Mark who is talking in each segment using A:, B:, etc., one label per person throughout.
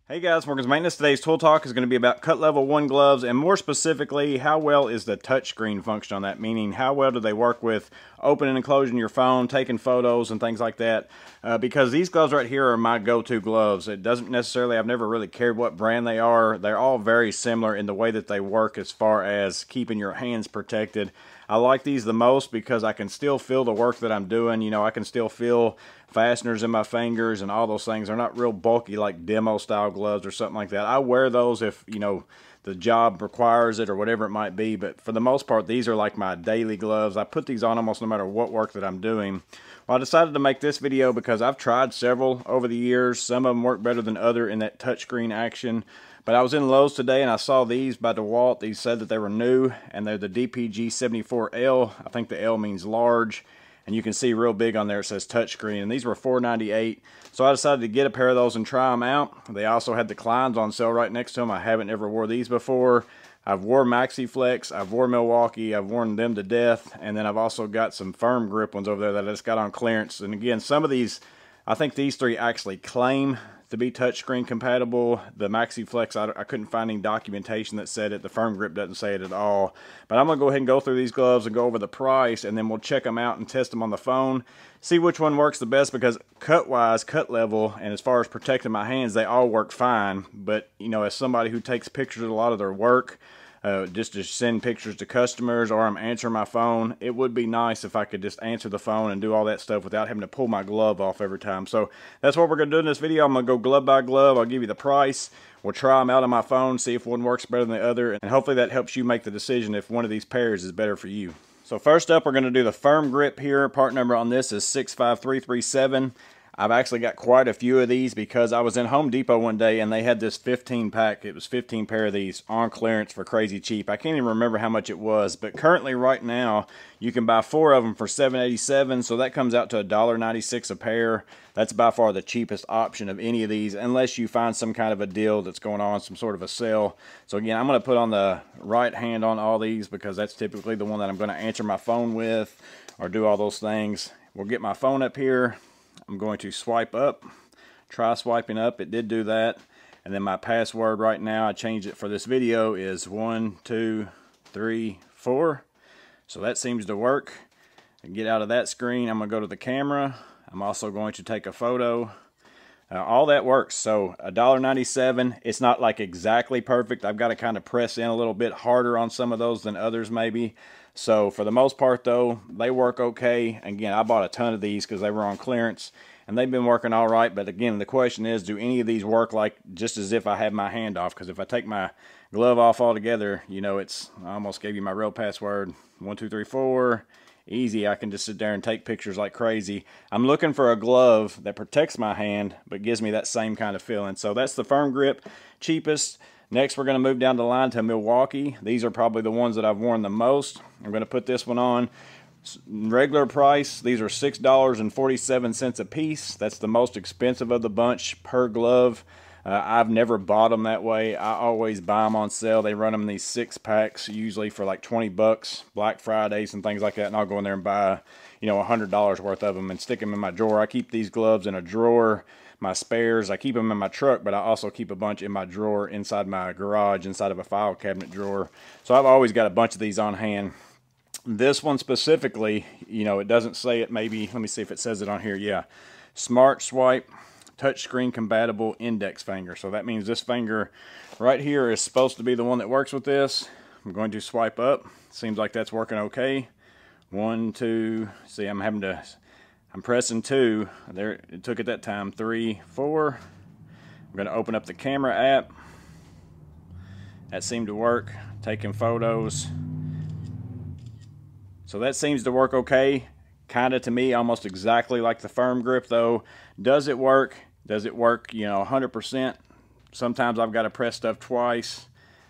A: Hey guys, Morgan's Maintenance. Today's Tool Talk is going to be about cut level 1 gloves, and more specifically, how well is the touchscreen function on that, meaning how well do they work with opening and closing your phone, taking photos and things like that, because these gloves right here are my go-to gloves. It doesn't necessarily, I've never really cared what brand they are. They're all very similar in the way that they work as far as keeping your hands protected. I like these the most because I can still feel the work that I'm doing. You know, I can still feel fasteners in my fingers and all those things. They're not real bulky like demo style gloves or something like that. I wear those if, you know, the job requires it or whatever it might be, but for the most part, these are like my daily gloves. I put these on almost no matter what work that I'm doing. Well, I decided to make this video because I've tried several over the years. Some of them work better than other in that touchscreen action. But I was in Lowe's today and I saw these by DeWalt. These said that they were new, and they're the DPG74L. I think the L means large. And you can see real big on there, it says touchscreen. And these were $4.98. So I decided to get a pair of those and try them out. They also had the Kleins on sale right next to them. I haven't ever wore these before. I've wore Maxiflex, I've wore Milwaukee, I've worn them to death. And then I've also got some firm grip ones over there that I just got on clearance. And again, some of these, I think these three actually claim to be touchscreen compatible. The Maxiflex, I couldn't find any documentation that said it. The firm grip doesn't say it at all. But I'm going to go ahead and go through these gloves and go over the price, and then we'll check them out and test them on the phone. See which one works the best, because cut-wise, cut level, and as far as protecting my hands, they all work fine. But, you know, as somebody who takes pictures of a lot of their work, just to send pictures to customers, or I'm answering my phone, it would be nice if I could just answer the phone and do all that stuff without having to pull my glove off every time. So that's what we're going to do in this video. I'm going to go glove by glove. I'll give you the price. We'll try them out on my phone, see if one works better than the other, and hopefully that helps you make the decision if one of these pairs is better for you. So first up, we're going to do the firm grip here. Part number on this is 65337. I've actually got quite a few of these because I was in Home Depot one day and they had this 15 pack. It was 15 pair of these on clearance for crazy cheap. I can't even remember how much it was, but currently right now you can buy 4 of them for $7.87, so that comes out to $1.96 a pair. That's by far the cheapest option of any of these, unless you find some kind of a deal that's going on, some sort of a sale. So again, I'm going to put on the right hand on all these because that's typically the one that I'm going to answer my phone with or do all those things. We'll get my phone up here. I'm going to swipe up, try swiping up. It did do that. And then my password right now, I changed it for this video, is 1234. So that seems to work. And get out of that screen, I'm going to go to the camera. I'm also going to take a photo. All that works. So $1.97. It's not like exactly perfect. I've got to kind of press in a little bit harder on some of those than others maybe. So for the most part though, they work okay. Again, I bought a ton of these because they were on clearance and they've been working all right. But again, the question is, do any of these work like just as if I had my hand off? Because if I take my glove off altogether, you know, I almost gave you my real password, 1234. Easy. I can just sit there and take pictures like crazy. I'm looking for a glove that protects my hand but gives me that same kind of feeling. So that's the firm grip, cheapest. Next, we're going to move down the line to Milwaukee. These are probably the ones that I've worn the most. I'm going to put this one on. Regular price, these are $6.47 a piece. That's the most expensive of the bunch per glove. I've never bought them that way. I always buy them on sale. They run them in these 6-packs, usually for like 20 bucks, Black Fridays and things like that. And I'll go in there and buy, you know, $100 worth of them and stick them in my drawer. I keep these gloves in a drawer. My spares, I keep them in my truck, but I also keep a bunch in my drawer inside my garage, inside of a file cabinet drawer. So I've always got a bunch of these on hand. This one specifically, you know, it doesn't say it maybe. Let me see if it says it on here. Yeah. Smart Swipe touchscreen compatible index finger. So that means this finger right here is supposed to be the one that works with this. I'm going to swipe up. Seems like that's working okay. 1, 2, see, I'm pressing 2. There, it took it that time. 3, 4. I'm going to open up the camera app. That seemed to work. Taking photos. So that seems to work okay. Kind of to me, almost exactly like the firm grip though. Does it work? Does it work, you know, 100%? Sometimes I've got to press stuff twice,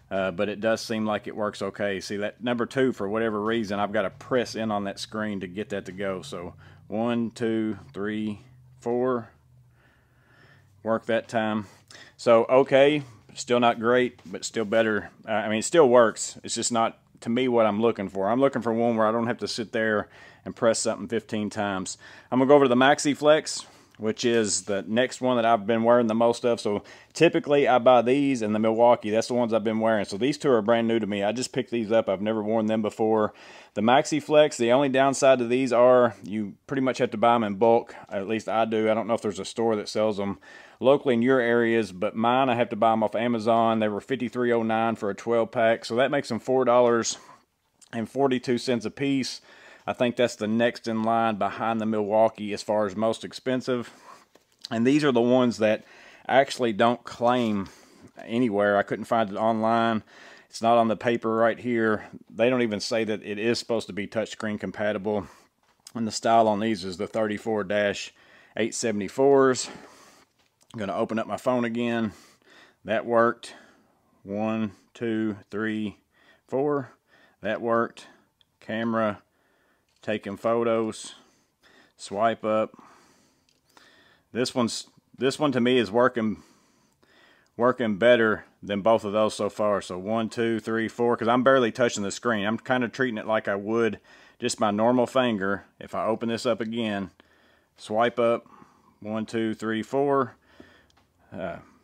A: but it does seem like it works okay. See, that number 2, for whatever reason, I've got to press in on that screen to get that to go. So 1, 2, 3, 4. Work that time. So okay, still not great, but still better. I mean, it still works. It's just not, to me, what I'm looking for. I'm looking for one where I don't have to sit there and press something 15 times. I'm going to go over to the Maxiflex. which is the next one that I've been wearing the most of. So typically I buy these and the Milwaukee. That's the ones I've been wearing. So these two are brand new to me. I just picked these up. I've never worn them before. The Maxiflex, the only downside to these are you pretty much have to buy them in bulk. At least I do. I don't know if there's a store that sells them locally in your areas, but mine I have to buy them off Amazon. They were $53.09 for a 12-pack. So that makes them $4.42 a piece. I think that's the next in line behind the Milwaukee as far as most expensive. And these are the ones that actually don't claim anywhere. I couldn't find it online. It's not on the paper right here. They don't even say that it is supposed to be touchscreen compatible. And the style on these is the 34-874s. I'm going to open up my phone again. That worked. 1, 2, 3, 4. That worked. Camera. Taking photos, swipe up. This one to me is working better than both of those so far. So 1, 2, 3, 4, because I'm barely touching the screen. I'm kind of treating it like I would just my normal finger. If I open this up again, swipe up, 1, 2, 3, 4.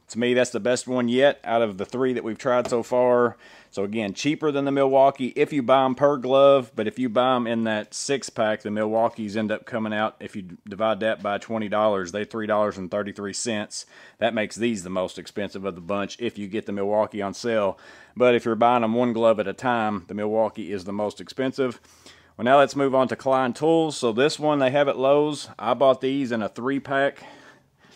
A: To me, that's the best one yet out of the 3 that we've tried so far. So again, cheaper than the Milwaukee if you buy them per glove, but if you buy them in that 6-pack, the Milwaukees end up coming out, if you divide that by $20, they're $3.33. That makes these the most expensive of the bunch if you get the Milwaukee on sale. But if you're buying them one glove at a time, the Milwaukee is the most expensive. Well, now let's move on to Klein Tools. So this one they have at Lowe's. I bought these in a 3-pack.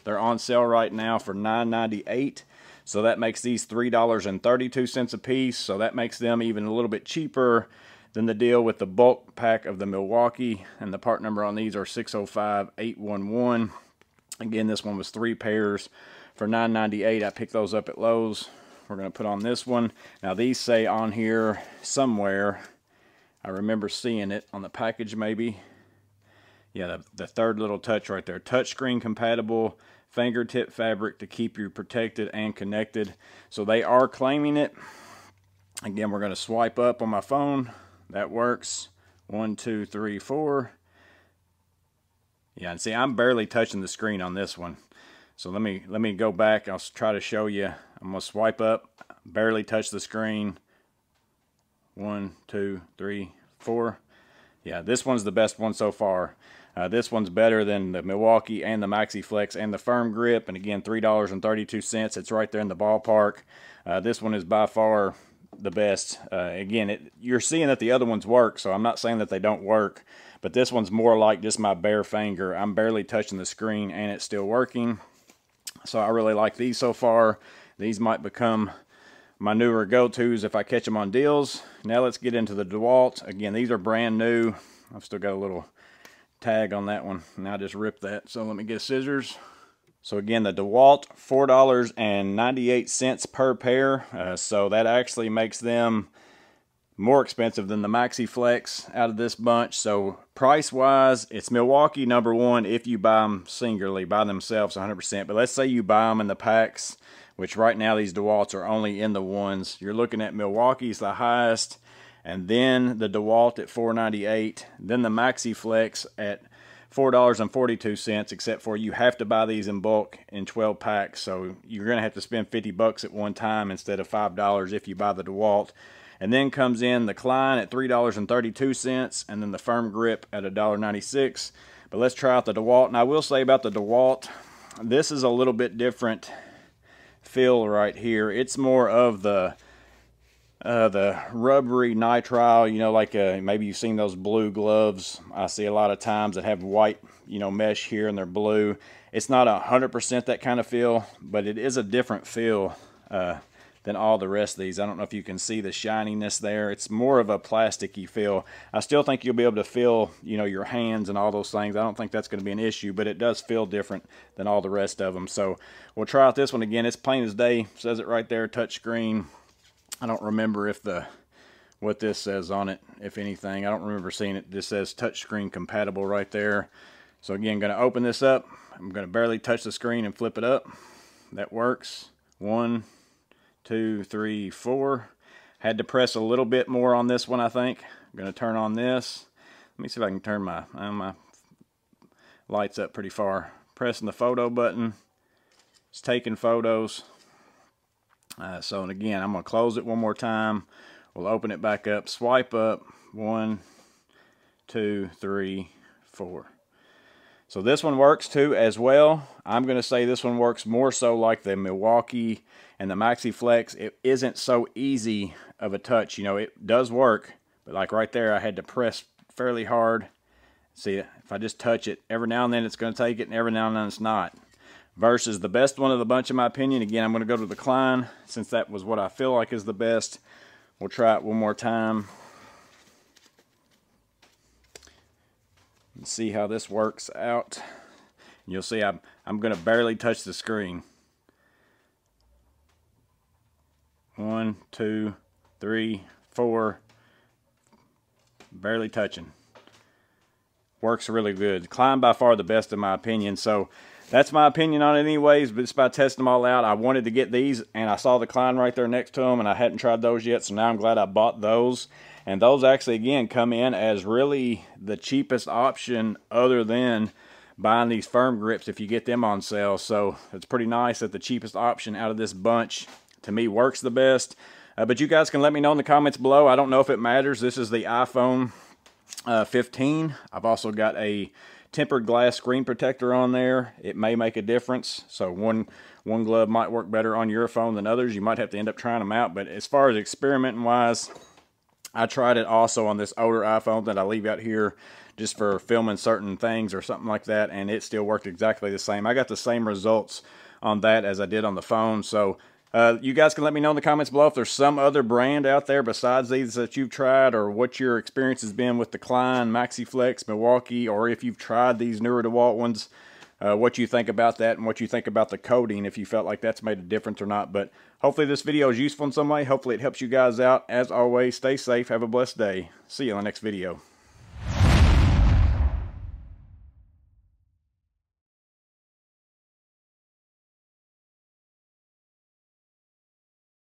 A: They're on sale right now for $9.98. So that makes these $3.32 a piece. So that makes them even a little bit cheaper than the deal with the bulk pack of the Milwaukee. And the part number on these are 605811. Again, this one was 3 pairs for $9.98. I picked those up at Lowe's. We're going to put on this one. Now these say on here somewhere, I remember seeing it on the package maybe. Yeah, the third little touch right there. Touchscreen compatible fingertip fabric to keep you protected and connected. So they are claiming it. Again, we're going to swipe up on my phone. That works. 1, 2, 3, 4. Yeah, and see, I'm barely touching the screen on this one. So let me go back. I'll try to show you. I'm going to swipe up, barely touch the screen. 1, 2, 3, 4. Yeah, this one's the best one so far. This one's better than the Milwaukee and the Maxiflex and the Firm Grip. And again, $3.32. It's right there in the ballpark. This one is by far the best. Again, you're seeing that the other ones work, so I'm not saying that they don't work. But this one's more like just my bare finger. I'm barely touching the screen and it's still working. So I really like these so far. These might become my newer go-tos if I catch them on deals. Now let's get into the DeWalt. Again, these are brand new. I've still got a little tag on that one, and I just ripped that. So let me get scissors. So again, the DeWalt, $4.98 per pair. So that actually makes them more expensive than the Maxiflex out of this bunch. So price-wise, it's Milwaukee #1 if you buy them singularly, by themselves 100%. But let's say you buy them in the packs, which right now these DeWalts are only in the ones. You're looking at Milwaukee's the highest, and then the DeWalt at $4.98, then the Maxiflex at $4.42, except for you have to buy these in bulk in 12 packs. So you're going to have to spend 50 bucks at one time instead of $5 if you buy the DeWalt. And then comes in the Klein at $3.32, and then the Firm Grip at $1.96. But let's try out the DeWalt. And I will say about the DeWalt, this is a little bit different feel right here. It's more of the rubbery nitrile, you know, like maybe you've seen those blue gloves I see a lot of times that have white, you know, mesh here and they're blue. It's not 100% that kind of feel, but it is a different feel than all the rest of these. I don't know if you can see the shininess there. It's more of a plasticky feel. I still think you'll be able to feel, you know, your hands and all those things. I don't think that's going to be an issue, but it does feel different than all the rest of them. So we'll try out this one again. It's plain as day. It says it right there, touchscreen. I don't remember if what this says on it, if anything. I don't remember seeing it. This says touchscreen compatible right there. So again, going to open this up. I'm going to barely touch the screen and flip it up. That works. 1, 2, 3, 4. Had to press a little bit more on this one, I think. I'm going to turn on this. Let me see if I can turn my lights up pretty far. pressing the photo button. It's taking photos. So, and again, I'm going to close it one more time. We'll open it back up, swipe up, 1, 2, 3, 4. So this one works too as well. I'm going to say this one works more so like the Milwaukee and the Maxiflex. It isn't so easy of a touch. You know, it does work, but like right there, I had to press fairly hard. See, if I just touch it, every now and then it's going to take it, and every now and then it's not. Versus the best one of the bunch, in my opinion. Again, I'm going to go to the Klein, since that was what I feel like is the best. We'll try it one more time. And see how this works out. You'll see I'm going to barely touch the screen. 1, 2, 3, 4. Barely touching. Works really good. Klein by far the best in my opinion. So that's my opinion on it anyways, but just by testing them all out, I wanted to get these, and I saw the Klein right there next to them, and I hadn't tried those yet, so now I'm glad I bought those. And those actually, again, come in as really the cheapest option other than buying these firm grips if you get them on sale. So it's pretty nice that the cheapest option out of this bunch, to me, works the best. But you guys can let me know in the comments below. I don't know if it matters. This is the iPhone 15. I've also got a tempered glass screen protector on there. It may make a difference. So one glove might work better on your phone than others. You might have to end up trying them out. But as far as experimenting wise, I tried it also on this older iPhone that I leave out here just for filming certain things or something like that, and it still worked exactly the same. I got the same results on that as I did on the phone. So you guys can let me know in the comments below if there's some other brand out there besides these that you've tried, or what your experience has been with the Klein, Maxiflex, Milwaukee, or if you've tried these newer DeWalt ones, what you think about that and what you think about the coating, if you felt like that's made a difference or not. But hopefully this video is useful in some way. Hopefully it helps you guys out. As always, stay safe. Have a blessed day. See you in the next video.